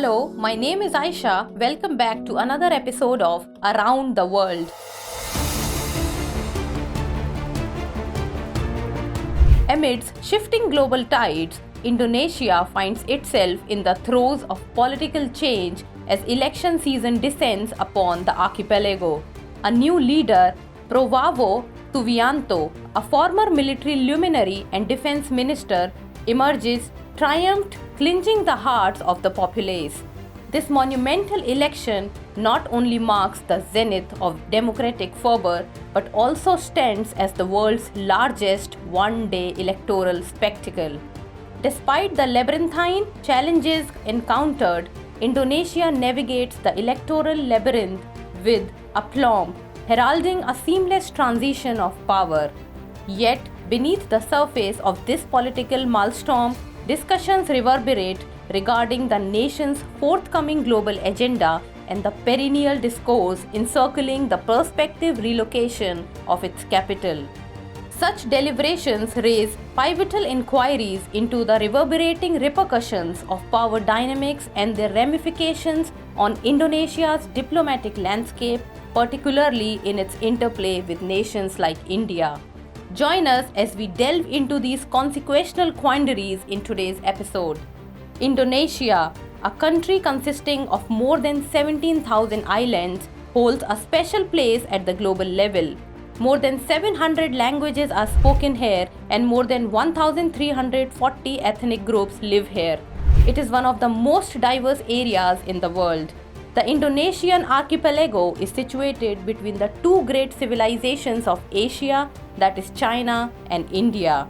Hello, my name is Aisha. Welcome back to another episode of Around the World. Amidst shifting global tides, Indonesia finds itself in the throes of political change as election season descends upon the archipelago. A new leader, Prabowo Subianto, a former military luminary and defense minister, emerges triumphed, clinching the hearts of the populace. This monumental election not only marks the zenith of democratic fervor but also stands as the world's largest one-day electoral spectacle. Despite the labyrinthine challenges encountered, Indonesia navigates the electoral labyrinth with aplomb, heralding a seamless transition of power. Yet, beneath the surface of this political maelstrom, discussions reverberate regarding the nation's forthcoming global agenda and the perennial discourse encircling the prospective relocation of its capital. Such deliberations raise pivotal inquiries into the reverberating repercussions of power dynamics and their ramifications on Indonesia's diplomatic landscape, particularly in its interplay with nations like India. Join us as we delve into these consequential quandaries in today's episode. Indonesia, a country consisting of more than 17,000 islands, holds a special place at the global level. More than 700 languages are spoken here and more than 1,340 ethnic groups live here. It is one of the most diverse areas in the world. The Indonesian archipelago is situated between the two great civilizations of Asia, that is China and India.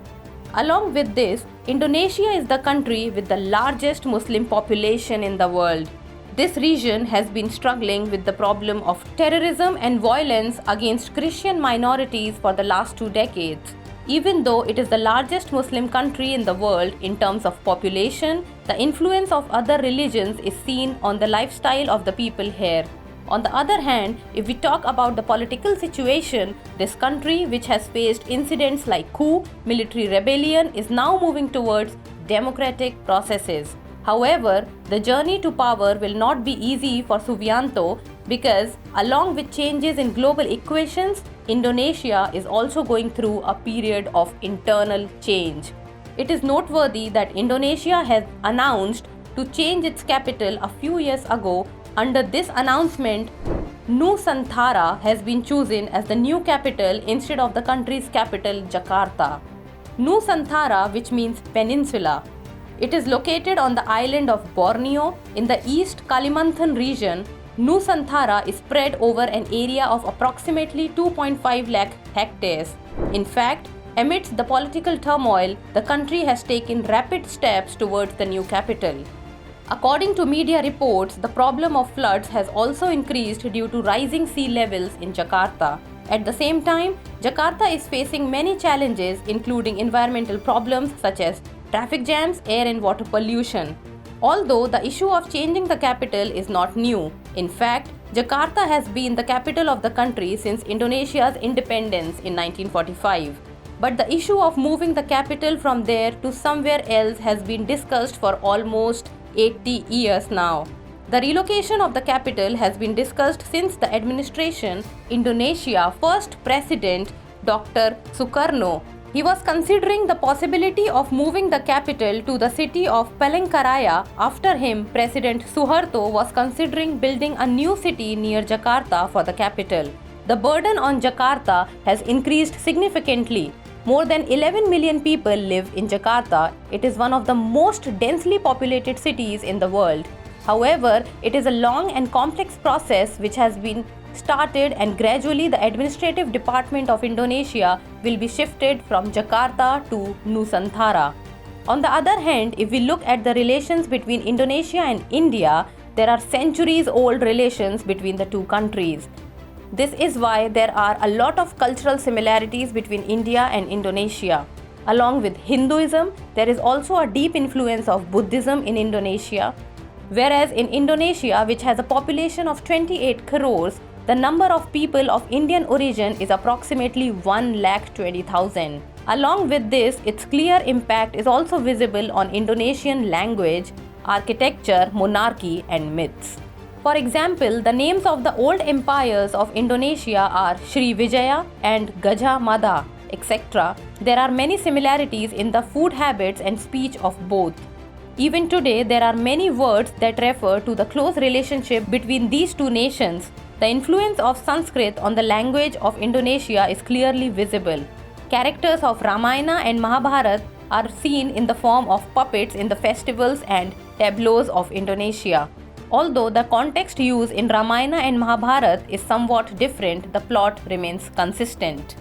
Along with this, Indonesia is the country with the largest Muslim population in the world. This region has been struggling with the problem of terrorism and violence against Christian minorities for the last 2 decades. Even though it is the largest Muslim country in the world in terms of population, the influence of other religions is seen on the lifestyle of the people here. On the other hand, if we talk about the political situation, this country, which has faced incidents like coup, military rebellion, is now moving towards democratic processes. However, the journey to power will not be easy for Subianto because, along with changes in global equations, Indonesia is also going through a period of internal change. It is noteworthy that Indonesia has announced to change its capital a few years ago. Under this announcement, Nusantara has been chosen as the new capital instead of the country's capital, Jakarta. Nusantara, which means peninsula. It is located on the island of Borneo in the East Kalimantan region. Nusantara is spread over an area of approximately 2.5 lakh hectares. In fact, amidst the political turmoil, the country has taken rapid steps towards the new capital. According to media reports, the problem of floods has also increased due to rising sea levels in Jakarta. At the same time, Jakarta is facing many challenges, including environmental problems such as traffic jams, air and water pollution. Although the issue of changing the capital is not new. In fact, Jakarta has been the capital of the country since Indonesia's independence in 1945. But the issue of moving the capital from there to somewhere else has been discussed for almost 80 years now. The relocation of the capital has been discussed since the administration Indonesia first president Dr. Sukarno. He was considering the possibility of moving the capital to the city of Palangkaraya. After him, President Suharto was considering building a new city near Jakarta for the capital. The burden on Jakarta has increased significantly. More than 11 million people live in Jakarta. It is one of the most densely populated cities in the world. However, it is a long and complex process which has been started, and gradually the administrative department of Indonesia will be shifted from Jakarta to Nusantara. On the other hand, if we look at the relations between Indonesia and India, there are centuries-old relations between the two countries. This is why there are a lot of cultural similarities between India and Indonesia. Along with Hinduism, there is also a deep influence of Buddhism in Indonesia. Whereas in Indonesia, which has a population of 28 crores, the number of people of Indian origin is approximately 1,20,000. Along with this, its clear impact is also visible on Indonesian language. architecture, monarchy, and myths. For example, the names of the old empires of Indonesia are Sriwijaya and Gajah Mada, etc. There are many similarities in the food habits and speech of both. Even today, there are many words that refer to the close relationship between these two nations. The influence of Sanskrit on the language of Indonesia is clearly visible. Characters of Ramayana and Mahabharata are seen in the form of puppets in the festivals and tableaus of Indonesia. Although the context used in Ramayana and Mahabharata is somewhat different, the plot remains consistent.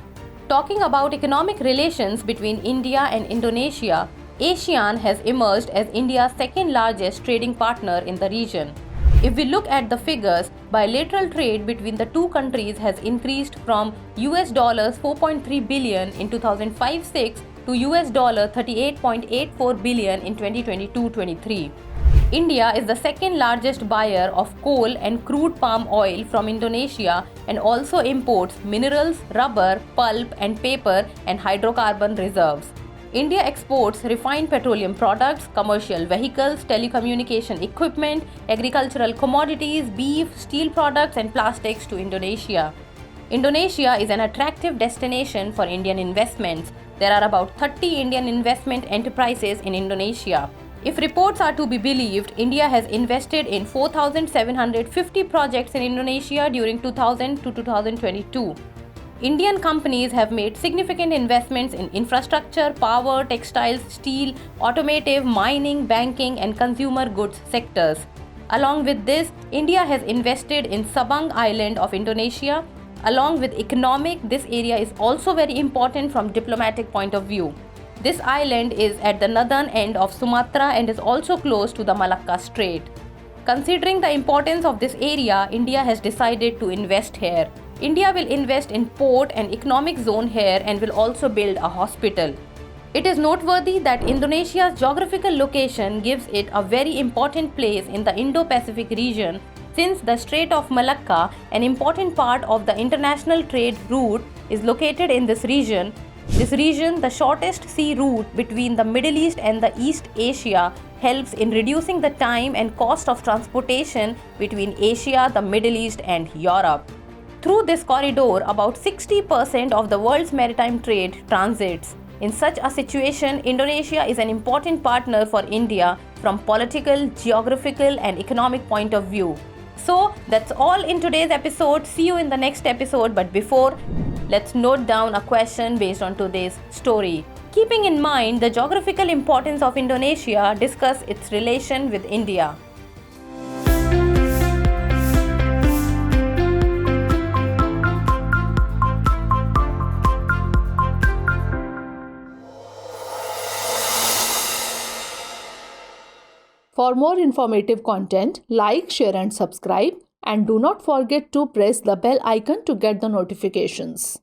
Talking about economic relations between India and Indonesia, ASEAN has emerged as India's second largest trading partner in the region. If we look at the figures, bilateral trade between the two countries has increased from $4.3 billion in 2005-06 to $38.84 billion in 2022-23. India is the second largest buyer of coal and crude palm oil from Indonesia and also imports minerals, rubber, pulp and paper and hydrocarbon reserves. India exports refined petroleum products, commercial vehicles, telecommunication equipment, agricultural commodities, beef, steel products and plastics to Indonesia. Indonesia is an attractive destination for Indian investments. There are about 30 Indian investment enterprises in Indonesia. If reports are to be believed, India has invested in 4,750 projects in Indonesia during 2000 to 2022. Indian companies have made significant investments in infrastructure, power, textiles, steel, automotive, mining, banking, and consumer goods sectors. Along with this, India has invested in Sabang Island of Indonesia. Along with economic, this area is also very important from diplomatic point of view. This island is at the northern end of Sumatra and is also close to the Malacca Strait. Considering the importance of this area, India has decided to invest here. India will invest in port and economic zone here and will also build a hospital. It is noteworthy that Indonesia's geographical location gives it a very important place in the Indo-Pacific region, since the Strait of Malacca, an important part of the international trade route, is located in this region. This region, the shortest sea route between the Middle East and the East Asia, helps in reducing the time and cost of transportation between Asia, the Middle East and Europe. Through this corridor, about 60% of the world's maritime trade transits. In such a situation, Indonesia is an important partner for India from political, geographical and economic point of view. So that's all in today's episode. See you in the next episode. But before, let's note down a question based on today's story. Keeping in mind the geographical importance of Indonesia, discuss its relation with India. For more informative content, like, share and subscribe, and do not forget to press the bell icon to get the notifications.